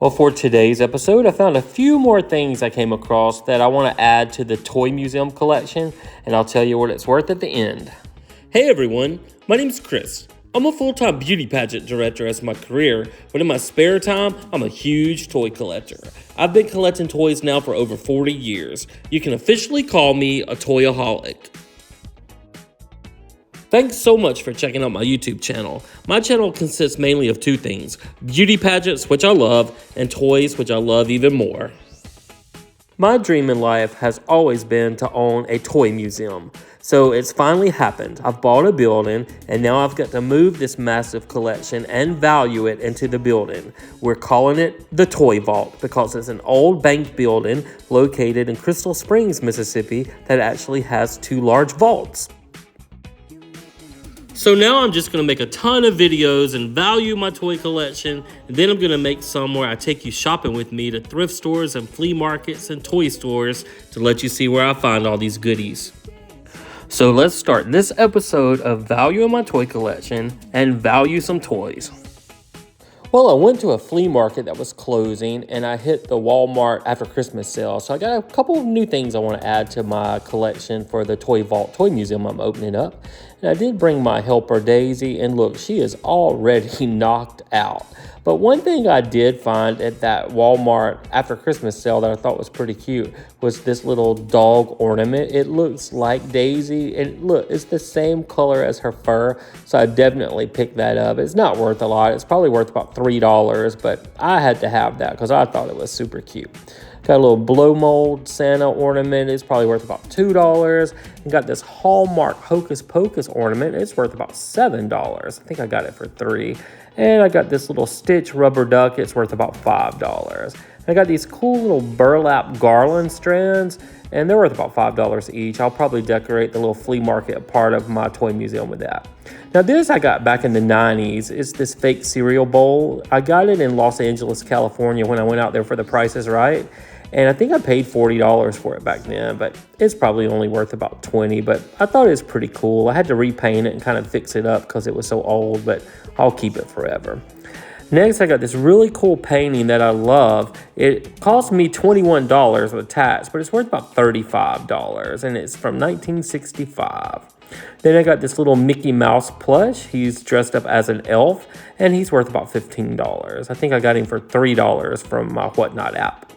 Well, for today's episode, I found a few more things I came across that I want to add to the Toy Museum collection, and I'll tell you what it's worth at the end. Hey everyone, my name's Chris. I'm a full-time beauty pageant director as my career, but in my spare time, I'm a huge toy collector. I've been collecting toys now for over 40 years. You can officially call me a toyaholic. Thanks so much for checking out my YouTube channel. My channel consists mainly of two things: beauty pageants, which I love, and toys, which I love even more. My dream in life has always been to own a toy museum. So it's finally happened. I've bought a building, and now I've got to move this massive collection and value it into the building. We're calling it the Toy Vault because it's an old bank building located in Crystal Springs, Mississippi that actually has two large vaults. So now I'm just going to make a ton of videos and value my toy collection, and then I'm going to make some where I take you shopping with me to thrift stores and flea markets and toy stores to let you see where I find all these goodies. So let's start this episode of valuing my toy collection and value some toys. Well, I went to a flea market that was closing, and I hit the Walmart after Christmas sale. So I got a couple of new things I want to add to my collection for the Toy Vault Toy Museum I'm opening up. And I did bring my helper Daisy, and look, she is already knocked out. But one thing I did find at that Walmart after Christmas sale that I thought was pretty cute was this little dog ornament. It looks like Daisy, and look, it's the same color as her fur, so I definitely picked that up. It's not worth a lot. It's probably worth about $3, but I had to have that because I thought it was super cute. Got a little blow mold Santa ornament. It's probably worth about $2. And got this Hallmark Hocus Pocus ornament. It's worth about $7. I think I got it for $3. And I got this little Stitch rubber duck. It's worth about $5. I got these cool little burlap garland strands, and they're worth about $5 each. I'll probably decorate the little flea market part of my toy museum with that. Now this I got back in the 90s. It's this fake cereal bowl. I got it in Los Angeles, California when I went out there for the Price is Right. And I think I paid $40 for it back then, but it's probably only worth about $20. But I thought it was pretty cool. I had to repaint it and kind of fix it up because it was so old, but I'll keep it forever. Next, I got this really cool painting that I love. It cost me $21 with tax, but it's worth about $35, and it's from 1965. Then I got this little Mickey Mouse plush. He's dressed up as an elf, and he's worth about $15. I think I got him for $3 from my Whatnot app.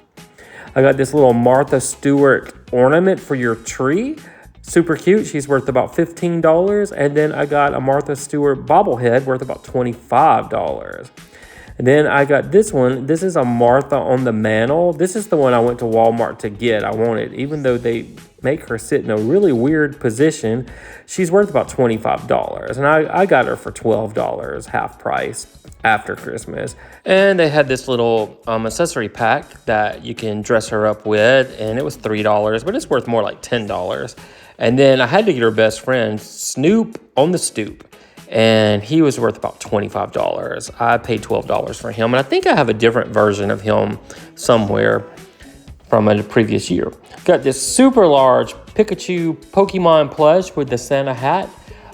I got this little Martha Stewart ornament for your tree. Super cute. She's worth about $15. And then I got a Martha Stewart bobblehead worth about $25. And then I got this one. This is a Martha on the mantle. This is the one I went to Walmart to get. I wanted, even though they make her sit in a really weird position. She's worth about $25. And I got her for $12, half price, after Christmas. And they had this little accessory pack that you can dress her up with, and it was $3, but it's worth more like $10. And then I had to get her best friend, Snoop on the Stoop, and he was worth about $25. I paid $12 for him, and I think I have a different version of him somewhere from a previous year. Got this super large Pikachu Pokemon plush with the Santa hat.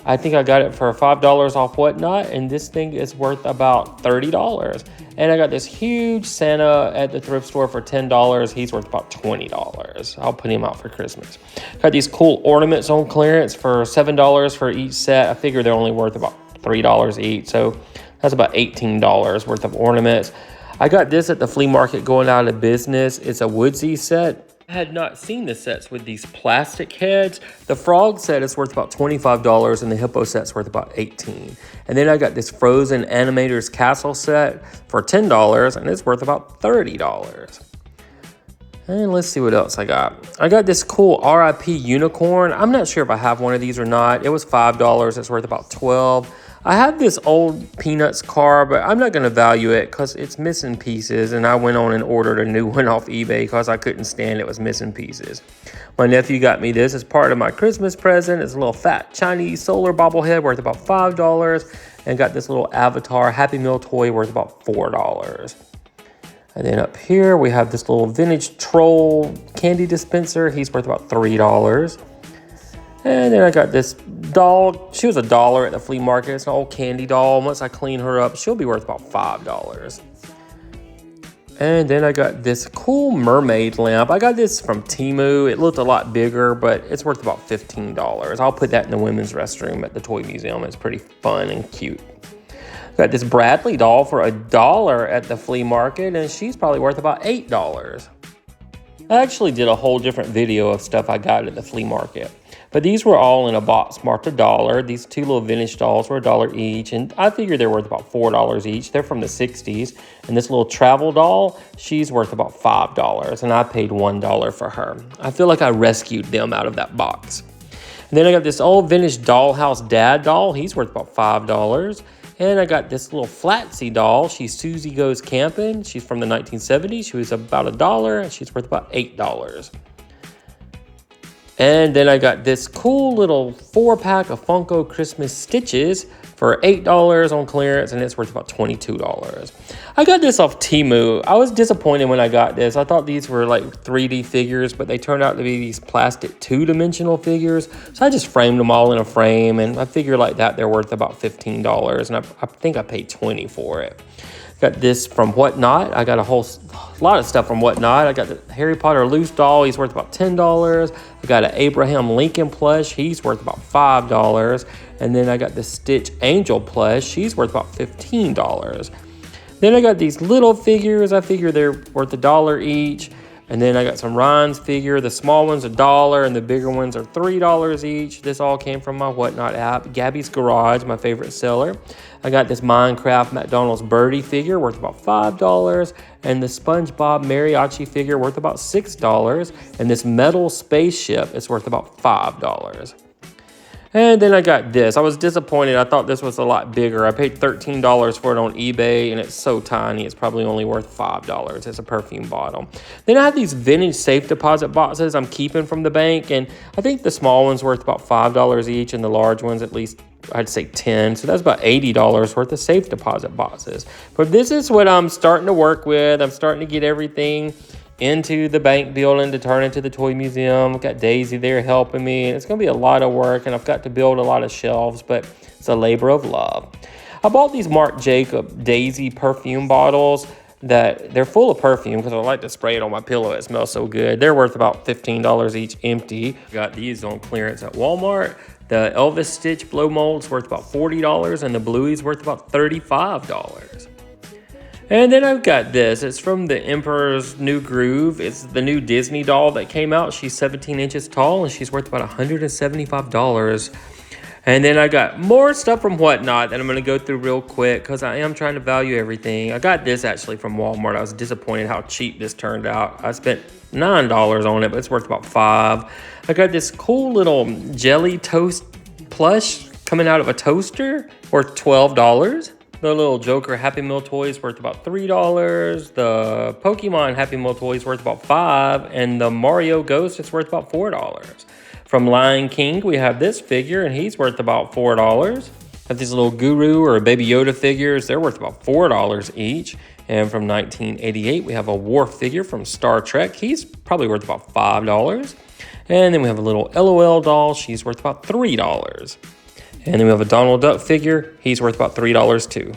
I think I got it for $5 off Whatnot, and this thing is worth about $30. And I got this huge Santa at the thrift store for $10. He's worth about $20. I'll put him out for Christmas. Got these cool ornaments on clearance for $7 for each set. I figure they're only worth about $3 each, so that's about $18 worth of ornaments. I got this at the flea market going out of business. It's a Woodsy set. I had not seen the sets with these plastic heads. The frog set is worth about $25, and the hippo set's worth about $18. And then I got this Frozen Animator's Castle set for $10, and it's worth about $30. And let's see what else I got. I got this cool RIP unicorn. I'm not sure if I have one of these or not. It was $5. It's worth about $12. I have this old Peanuts car, but I'm not going to value it because it's missing pieces, and I went on and ordered a new one off eBay because I couldn't stand it was missing pieces. My nephew got me this as part of my Christmas present. It's a little fat Chinese solar bobblehead worth about $5, and got this little Avatar Happy Meal toy worth about $4. And then up here we have this little vintage troll candy dispenser. He's worth about $3. And then I got this doll. She was $1 at the flea market. It's an old candy doll. Once I clean her up, she'll be worth about $5. And then I got this cool mermaid lamp. I got this from Temu. It looked a lot bigger, but it's worth about $15. I'll put that in the women's restroom at the Toy Museum. It's pretty fun and cute. Got this Bradley doll for $1 at the flea market, and she's probably worth about $8. I actually did a whole different video of stuff I got at the flea market. But these were all in a box marked $1. These two little vintage dolls were $1 each, and I figure they're worth about $4 each. They're from the 60s. And this little travel doll, she's worth about $5, and I paid $1 for her. I feel like I rescued them out of that box. And then I got this old vintage dollhouse dad doll. He's worth about $5. And I got this little Flatsy doll. She's Susie Goes Camping. She's from the 1970s. She was about $1, and she's worth about $8. And then I got this cool little 4-pack of Funko Christmas Stitches for $8 on clearance, and it's worth about $22. I got this off Temu. I was disappointed when I got this. I thought these were like 3D figures, but they turned out to be these plastic 2-dimensional figures. So I just framed them all in a frame, and I figure like that they're worth about $15, and I think I paid $20 for it. Got this from Whatnot. I got a whole lot of stuff from Whatnot. I got the Harry Potter loose doll. He's worth about $10. I got an Abraham Lincoln plush. He's worth about $5. And then I got the Stitch Angel plush. She's worth about $15. Then I got these little figures. I figure they're worth $1 each. And then I got some Ryan's figure. The small ones $1 and the bigger ones are $3 each. This all came from my Whatnot app. Gabby's Garage, my favorite seller. I got this Minecraft McDonald's Birdie figure worth about $5. And the SpongeBob Mariachi figure worth about $6. And this metal spaceship is worth about $5. And then I got this. I was disappointed. I thought this was a lot bigger. I paid $13 for it on eBay, and it's so tiny. It's probably only worth $5. It's a perfume bottle. Then I have these vintage safe deposit boxes I'm keeping from the bank, and I think the small one's worth about $5 each, and the large ones at least, I'd say $10. So that's about $80 worth of safe deposit boxes. But this is what I'm starting to work with. I'm starting to get everything into the bank building to turn into the toy museum. I've got Daisy there helping me. It's going to be a lot of work, and I've got to build a lot of shelves, but it's a labor of love. I bought these Marc Jacob Daisy perfume bottles that they're full of perfume because I like to spray it on my pillow. It smells so good. They're worth about $15 each empty. Got these on clearance at Walmart. The Elvis Stitch blow mold's worth about $40, and the Bluey's worth about $35. And then I've got this. It's from the Emperor's New Groove. It's the new Disney doll that came out. She's 17 inches tall, and she's worth about $175. And then I got more stuff from Whatnot that I'm going to go through real quick because I am trying to value everything. I got this actually from Walmart. I was disappointed how cheap this turned out. I spent $9 on it, but it's worth about $5. I got this cool little jelly toast plush coming out of a toaster worth $12. The little Joker Happy Meal toys worth about $3. The Pokemon Happy Meal toys worth about $5. And the Mario Ghost is worth about $4. From Lion King, we have this figure, and he's worth about $4. Have these little Guru or Baby Yoda figures. They're worth about $4 each. And from 1988, we have a Worf figure from Star Trek. He's probably worth about $5. And then we have a little LOL doll. She's worth about $3. And then we have a Donald Duck figure. He's worth about $3 too.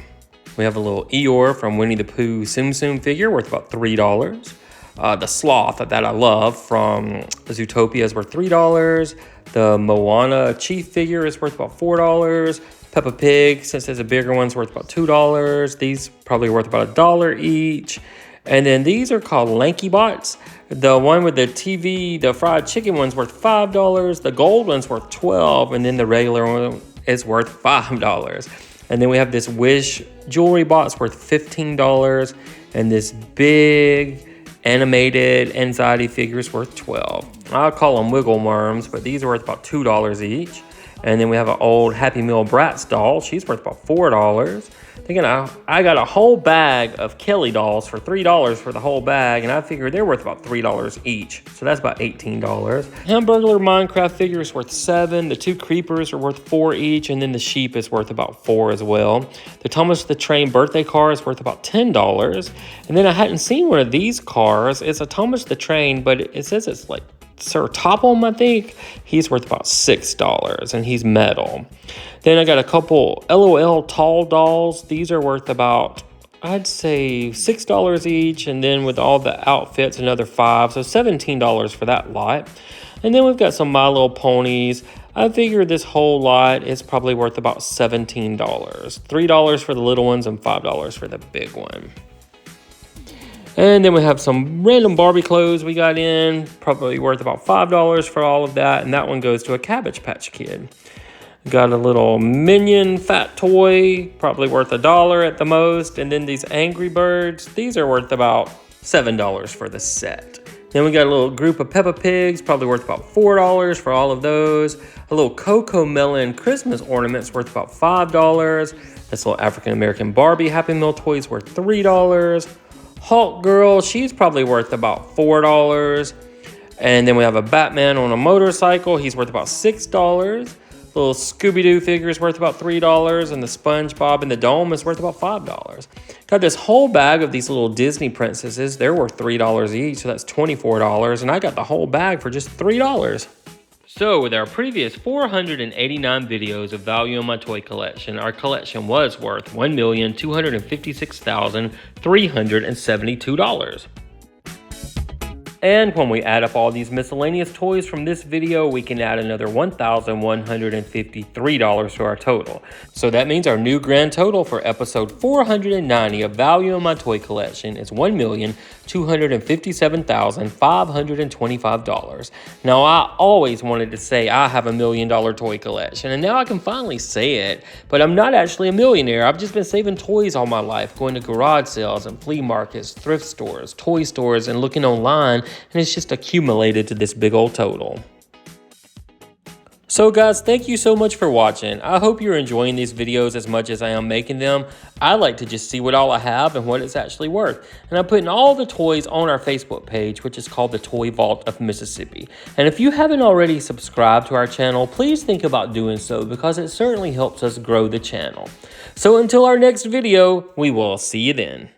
We have a little Eeyore from Winnie the Pooh Tsum Tsum figure worth about $3. The Sloth that I love from Zootopia is worth $3. The Moana Chief figure is worth about $4. Peppa Pig, since there's a bigger one, is worth about $2. These probably worth about $1 each. And then these are called Lanky Bots. The one with the TV, the fried chicken one's worth $5. The gold one's worth $12. And then the regular one is worth $5. And then we have this Wish jewelry box worth $15. And this big animated anxiety figure is worth $12. I'll call them wiggle worms, but these are worth about $2 each. And then we have an old Happy Meal Bratz doll. She's worth about $4. Thinking I got a whole bag of Kelly dolls for $3 for the whole bag, and I figure they're worth about $3 each. So that's about $18. Hamburglar Minecraft figure is worth $7. The two creepers are worth $4 each, and then the sheep is worth about $4 as well. The Thomas the Train birthday car is worth about $10. And then I hadn't seen one of these cars. It's a Thomas the Train, but it says it's like Sir Topham, I think. He's worth about $6, and he's metal. Then I got a couple LOL tall dolls. These are worth about I'd say $6 each, and then with all the outfits, another $5, so $17 for that lot. And then we've got some My Little Ponies. I figure this whole lot is probably worth about $17. $3 for the little ones and $5 for the big one. And then we have some random Barbie clothes we got in, probably worth about $5 for all of that, and that one goes to a Cabbage Patch Kid. Got a little Minion fat toy, probably worth $1 at the most, and then these Angry Birds, these are worth about $7 for the set. Then we got a little group of Peppa Pigs, probably worth about $4 for all of those. A little Coco Melon Christmas ornaments worth about $5. This little African American Barbie Happy Meal toy is worth $3. Hulk Girl, she's probably worth about $4. And then we have a Batman on a motorcycle. He's worth about $6. Little Scooby-Doo figure is worth about $3. And the SpongeBob and the Dome is worth about $5. Got this whole bag of these little Disney princesses. They're worth $3 each, so that's $24. And I got the whole bag for just $3. So with our previous 489 videos of value in my toy collection, our collection was worth $1,256,372. And when we add up all these miscellaneous toys from this video, we can add another $1,153 to our total. So that means our new grand total for episode 490 of Value in My Toy Collection is $1,257,525. Now, I always wanted to say I have $1 million toy collection, and now I can finally say it, but I'm not actually a millionaire. I've just been saving toys all my life, going to garage sales and flea markets, thrift stores, toy stores, and looking online, and it's just accumulated to this big old total. So guys, thank you so much for watching. I hope you're enjoying these videos as much as I am making them. I like to just see what all I have and what it's actually worth. And I'm putting all the toys on our Facebook page, which is called the Toy Vault of Mississippi. And if you haven't already subscribed to our channel, please think about doing so because it certainly helps us grow the channel. So until our next video, we will see you then.